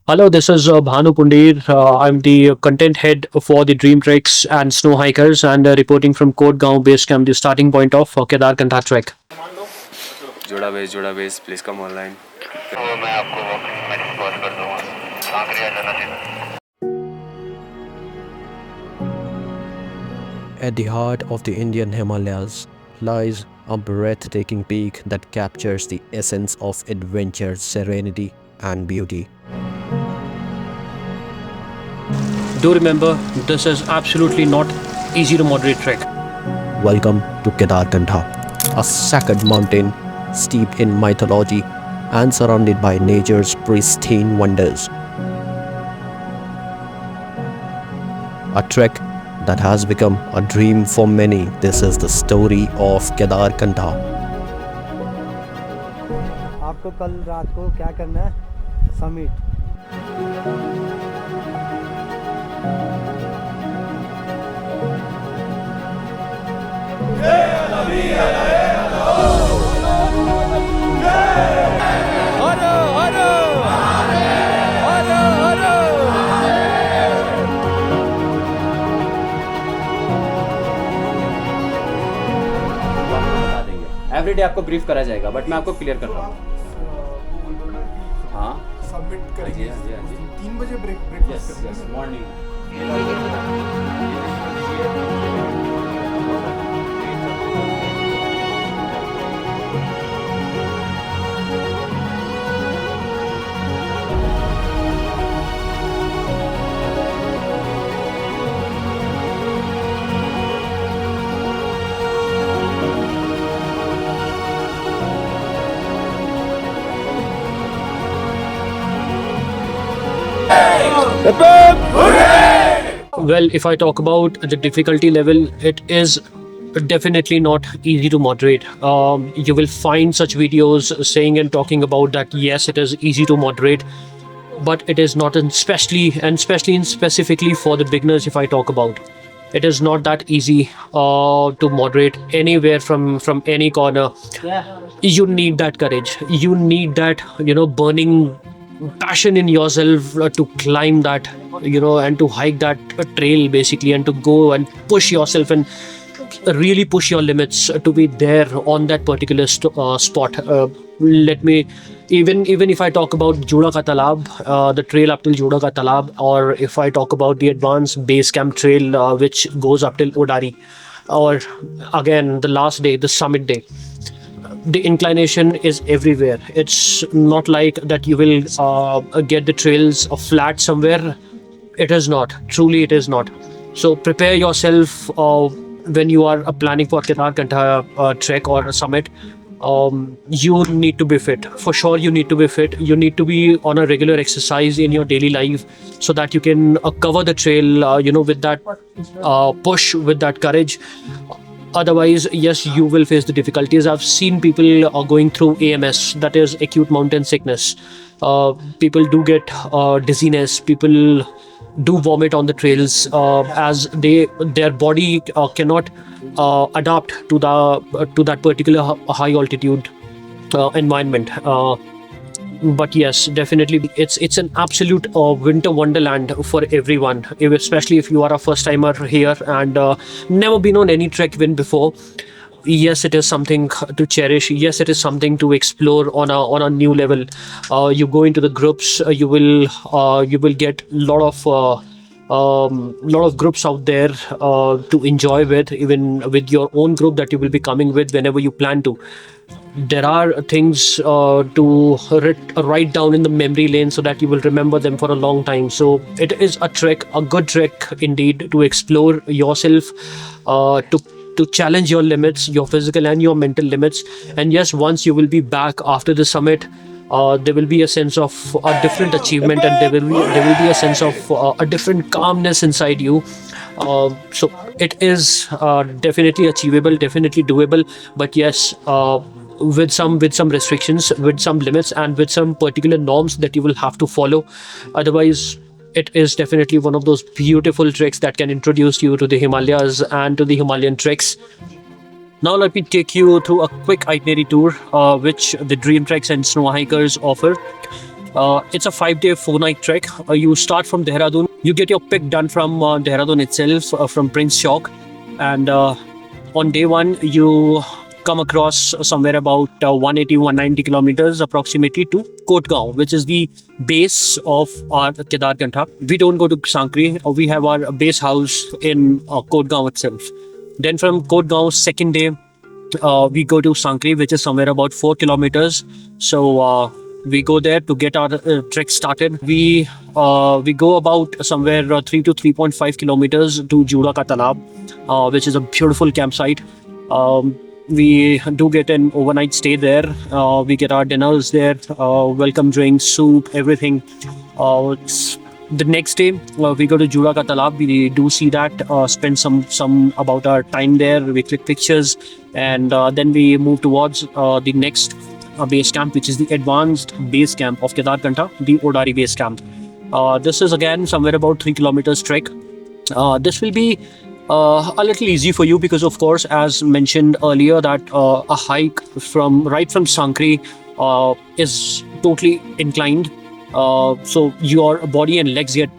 Hello, this is Bhanu Pundir. I'm the content head for the Dream Treks and Snow Hikers and reporting from Kodgaon Base Camp, the starting point of Kedarkantha Trek. जोड़ा base please come online. At the heart of the Indian Himalayas lies a breathtaking peak that captures the essence of adventure, serenity, and beauty. Do remember, this is absolutely not easy to moderate trek. Welcome to Kedarkantha, a sacred mountain steeped in mythology and surrounded by nature's pristine wonders. A trek that has become a dream for many. This is the story of Kedarkantha. आपको कल रात को क्या करना है? Summit. Everyday आपको brief करा जाएगा, बट मैं आपको क्लियर कर रहा हूँ. हाँ, सबमिट करेंगे. हाँ जी. 3 बजे breakfast yes yes, morning. Well, if I talk about the difficulty level, it is definitely not easy to moderate. You will find such videos saying and talking about that, yes, it is easy to moderate, but it is not, and especially and specifically for the beginners. If I talk about, it is not that easy to moderate anywhere from any corner. You need that courage. You need that burning passion in yourself to climb that and to hike that trail basically, and to go and push yourself and really push your limits to be there on that particular spot. Let me even if I talk about Joda Ka Talab, the trail up till Joda Ka Talab, or if I talk about the advanced base camp trail which goes up till Odari, or again the last day, the summit day, the inclination is everywhere. It's not like that you will get the trails flat somewhere. It is not. Truly, it is not. So prepare yourself when you are planning for Kedarkantha trek or a summit. You need to be fit. For sure, you need to be fit. You need to be on a regular exercise in your daily life so that you can cover the trail, with that push, with that courage. Otherwise, yes, you will face the difficulties. I've seen people going through AMS, that is acute mountain sickness. People do get dizziness. People do vomit on the trails as their body cannot adapt to that particular high altitude environment. But yes, definitely, it's an absolute winter wonderland for everyone, especially if you are a first timer here and never been on any trek even before. Yes, it is something to cherish. Yes, it is something to explore on a new level. You go into the groups. You will get lot of groups out there to enjoy with, even with your own group that you will be coming with whenever you plan to. There are things to write down in the memory lane so that you will remember them for a long time. So it is a trek, a good trek indeed, to explore yourself, to challenge your limits, your physical and your mental limits. And yes, once you will be back after the summit, there will be a sense of a different achievement, and there will be a sense of a different calmness inside you. So it is definitely achievable, definitely doable. But yes, with some restrictions, with some limits, and with some particular norms that you will have to follow. Otherwise, it is definitely one of those beautiful treks that can introduce you to the Himalayas and to the Himalayan treks. Now let me take you through a quick itinerary tour which the Dream Treks and Snow Hikers offer. It's a 5-day, 4-night trek. You start from Dehradun. You get your pick done from Dehradun itself, from Prince Chowk, and on day one you come across somewhere about 180, 190 kilometers approximately to Kotgaon, which is the base of our Kedarkantha. We don't go to Sankri. We have our base house in Kotgaon itself. Then from Kotgaon, second day, we go to Sankri, which is somewhere about 4 kilometers. So we go there to get our trek started. We go about somewhere 3 to 3.5 kilometers to Juda Ka Talab, which is a beautiful campsite. We do get an overnight stay there. We get our dinners there, welcome drinks, soup, everything. The next day, we go to Juda Ka Talab. We do see that, spend some about our time there. We click pictures, and then we move towards the next base camp, which is the advanced base camp of Kedarkantha, the Odari base camp. This is again somewhere about 3 kilometers trek. This will be a little easy for you because, of course, as mentioned earlier, that a hike from Sankri is totally inclined. So your body and legs get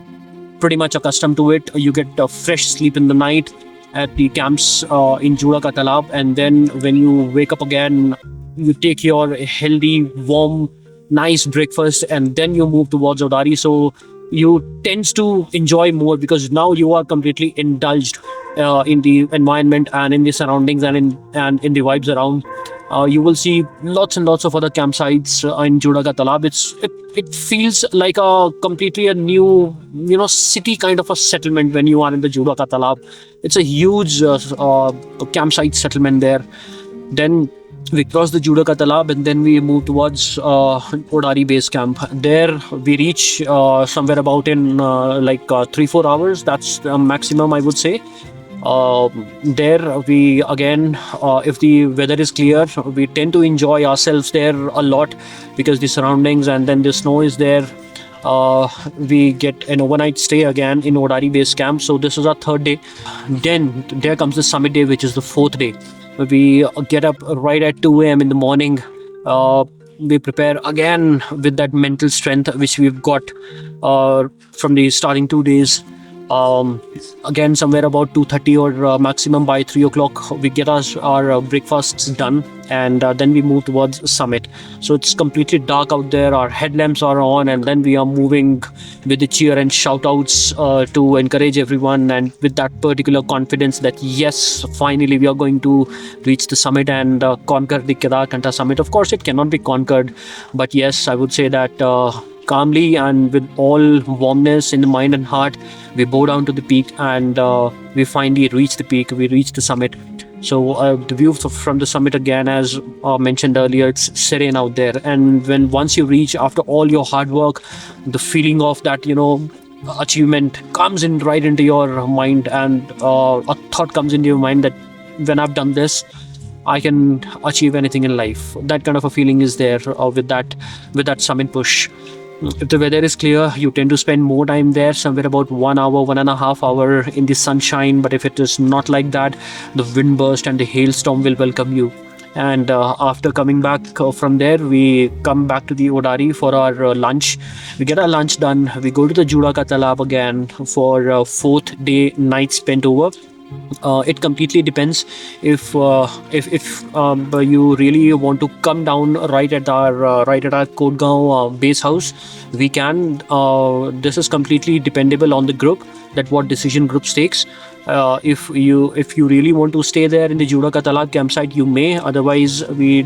pretty much accustomed to it. You get fresh sleep in the night at the camps in Juda Ka Talab, and then when you wake up again, you take your healthy, warm, nice breakfast, and then you move towards Odari. So you tends to enjoy more because now you are completely indulged in the environment and in the surroundings and in the vibes around. You will see lots and lots of other campsites in Juda Ka Talab. It feels like a completely a new city kind of a settlement when you are in the Juda Ka Talab. It's a huge campsite settlement there. Then we cross the Juda Ka Talab and then we move towards Odari base camp. There we reach somewhere about in 3-4 hours. That's the maximum, I would say. There we again, if the weather is clear, we tend to enjoy ourselves there a lot because the surroundings and then the snow is there. We get an overnight stay again in Odari base camp. So this is our third day. Then there comes the summit day, which is the fourth day. We get up right at 2 a.m. in the morning. We prepare again with that mental strength which we've got from the starting 2 days. Again, somewhere about 2:30 or maximum by 3 o'clock, we get our breakfasts done, and then we move towards summit. So it's completely dark out there. Our headlamps are on, and then we are moving with the cheer and shout outs to encourage everyone, and with that particular confidence that yes, finally we are going to reach the summit and conquer the Kedarkantha summit. Of course, it cannot be conquered, but yes, I would say that calmly and with all warmness in the mind and heart, we bow down to the peak, and we finally reach the peak. We reach the summit. So the view from the summit, again, as mentioned earlier, it's serene out there. And once you reach, after all your hard work, the feeling of that achievement comes in right into your mind, and a thought comes into your mind that when I've done this, I can achieve anything in life. That kind of a feeling is there with that summit push. If the weather is clear, you tend to spend more time there, somewhere about 1 hour, 1.5 hour in the sunshine. But if it is not like that, the wind burst and the hailstorm will welcome you. And after coming back from there, we come back to the Odari for our lunch. We get our lunch done. We go to the Juda Ka Talab again for fourth day night spent over. It completely depends if you really want to come down right at our Kotgaon base house. We can. This is completely dependable on the group, that what decision groups takes. If you really want to stay there in the Juda Ka Talab campsite, you may. Otherwise, we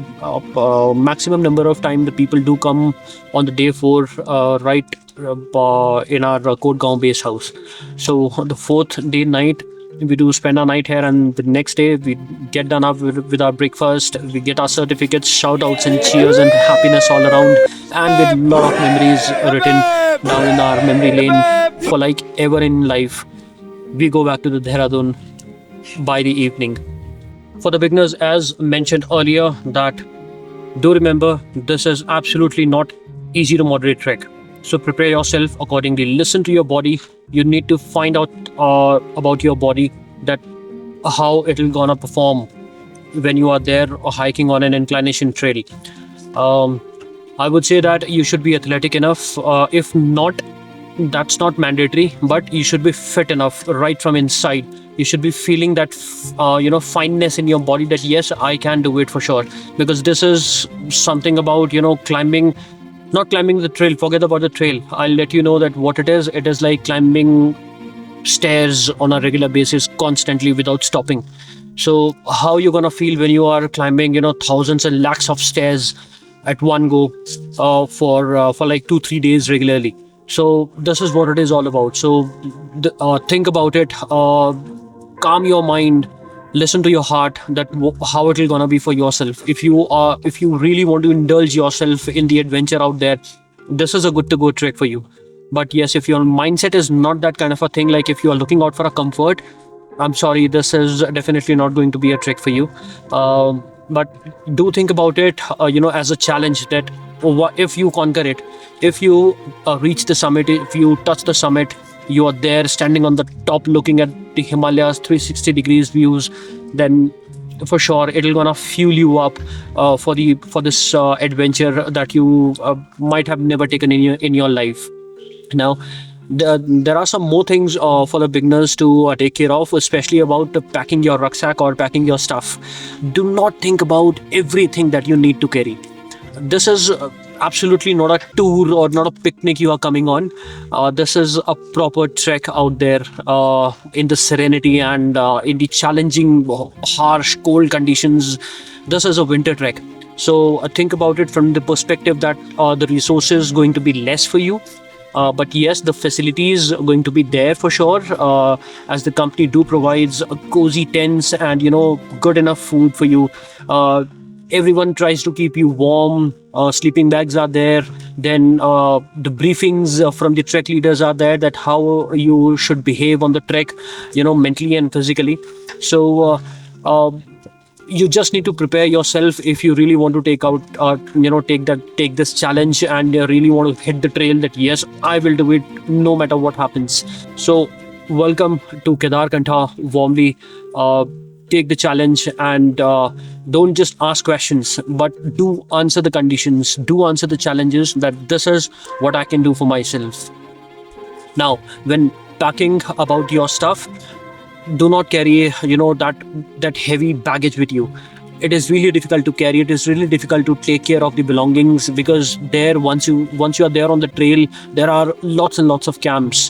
maximum number of time the people do come on the day 4 right in our Kotgaon base house. So the fourth day night, we do spend our night here, and the next day we get done up with our breakfast. We get our certificates, shout outs and cheers and happiness all around, and with a lot of memories written down in our memory lane for like ever in life. We go back to the Dehradun by the evening. For the beginners, as mentioned earlier, that do remember, this is absolutely not easy to moderate trek. So prepare yourself accordingly. Listen to your body. You need to find out about your body, that how it will gonna perform when you are there or hiking on an inclination trail. I would say that you should be athletic enough. If not, that's not mandatory, but you should be fit enough right from inside. You should be feeling that fineness in your body, that yes, I can do it for sure. Because this is something about climbing, not climbing the trail. Forget about the trail. I'll let you know that what it is. It is like climbing stairs on a regular basis constantly without stopping. So how you gonna feel when you are climbing thousands and lakhs of stairs at one go, for like 2 3 days regularly? So this is what it is all about. So think about it, calm your mind, listen to your heart, that how it will gonna be for yourself. If you really want to indulge yourself in the adventure out there, this is a good to go trek for you. But yes, if your mindset is not that kind of a thing, like if you are looking out for a comfort, I'm sorry, this is definitely not going to be a trick for you. But do think about it, as a challenge, that if you conquer it, if you reach the summit, if you touch the summit, you are there standing on the top looking at the Himalayas 360 degrees views, then for sure it'll gonna fuel you up for this adventure that you might have never taken in your life. Now, there are some more things for the beginners to take care of, especially about packing your rucksack or packing your stuff. Do not think about everything that you need to carry. This is absolutely not a tour or not a picnic you are coming on. This is a proper trek out there, in the serenity and in the challenging, harsh, cold conditions. This is a winter trek. So think about it from the perspective that the resources going to be less for you, but yes, the facilities are going to be there for sure, as the company do provides cozy tents and good enough food for you. Everyone tries to keep you warm. Sleeping bags are there. Then the briefings from the trek leaders are there, that how you should behave on the trek, mentally and physically. So you just need to prepare yourself if you really want to take this challenge, and really want to hit the trail, that yes, I will do it no matter what happens. So welcome to Kedarkantha warmly. Take the challenge, and don't just ask questions, but do answer the conditions, do answer the challenges, that this is what I can do for myself. Now, when packing about your stuff, do not carry that heavy baggage with you. It is really difficult to carry. It is really difficult to take care of the belongings, because there, once you are there on the trail, there are lots and lots of camps,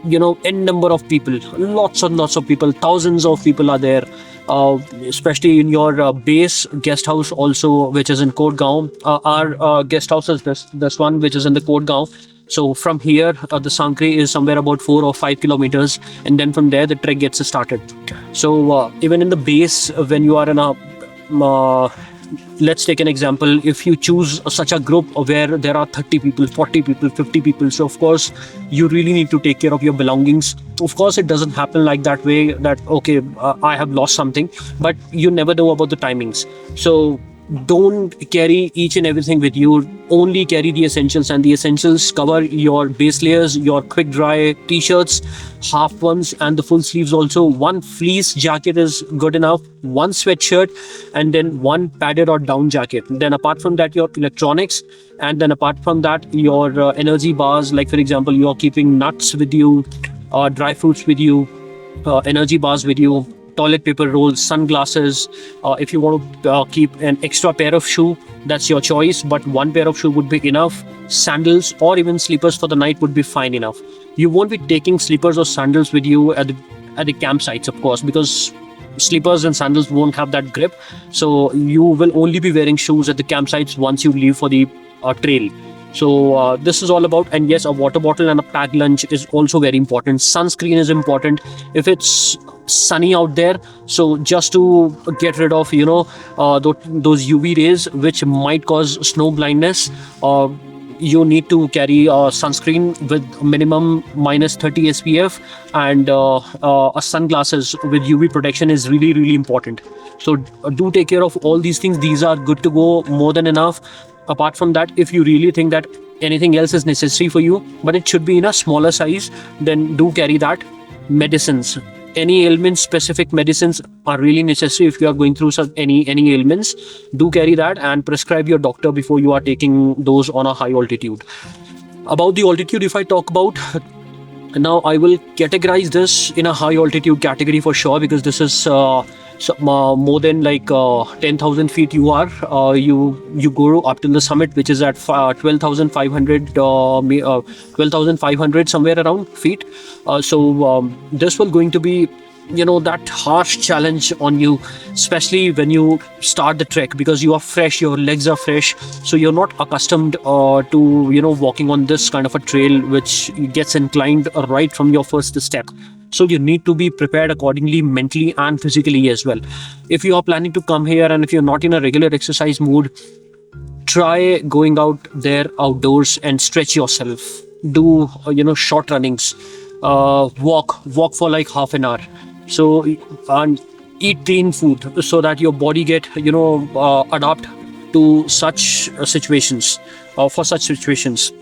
n number of people, lots and lots of people, thousands of people are there, especially in your base guest house also, which is in Kodgaon. Our guest house is this one, which is in the Kodgaon. So from here, the Sankri is somewhere about 4 or 5 kilometers, and then from there the trek gets started. So even in the base, when you are in a let's take an example. If you choose such a group where there are 30 people, 40 people, 50 people, so of course you really need to take care of your belongings. Of course, it doesn't happen like that way, that okay, I have lost something, but you never know about the timings. So don't carry each and everything with you. Only carry the essentials, and the essentials cover your base layers, your quick dry t-shirts, half ones, and the full sleeves also. One fleece jacket is good enough, one sweatshirt, and then one padded or down jacket. Then apart from that, your electronics, and then apart from that, your energy bars. Like for example, you are keeping nuts with you, dry fruits with you, energy bars with you, toilet paper rolls, sunglasses. If you want to keep an extra pair of shoe, that's your choice, but one pair of shoe would be enough. Sandals or even slippers for the night would be fine enough. You won't be taking slippers or sandals with you at the campsites, of course, because slippers and sandals won't have that grip. So you will only be wearing shoes at the campsites once you leave for the trail. So this is all about, and yes, a water bottle and a packed lunch is also very important. Sunscreen is important if it's sunny out there. So just to get rid of those UV rays which might cause snow blindness, you need to carry sunscreen with minimum -30 SPF, and a sunglasses with UV protection is really, really important. So do take care of all these things. These are good to go, more than enough. Apart from that, if you really think that anything else is necessary for you, but it should be in a smaller size, then do carry that. Medicines. any ailment specific medicines are really necessary. If you are going through any ailments, do carry that and prescribe your doctor before you are taking those on a high altitude. About the altitude, if I talk about, now I will categorize this in a high altitude category for sure, because this is more than like 10,000 feet. You go up to the summit, which is at 12,500 12,500 somewhere around feet. So this will going to be, that harsh challenge on you, especially when you start the trek, because you are fresh, your legs are fresh, so you're not accustomed to walking on this kind of a trail which gets inclined right from your first step. So you need to be prepared accordingly, mentally and physically as well. If you are planning to come here and if you're not in a regular exercise mood, try going out there outdoors and stretch yourself. Do short runnings, walk for like half an hour. So and eat clean food so that your body get adapt to such situations, for such situations.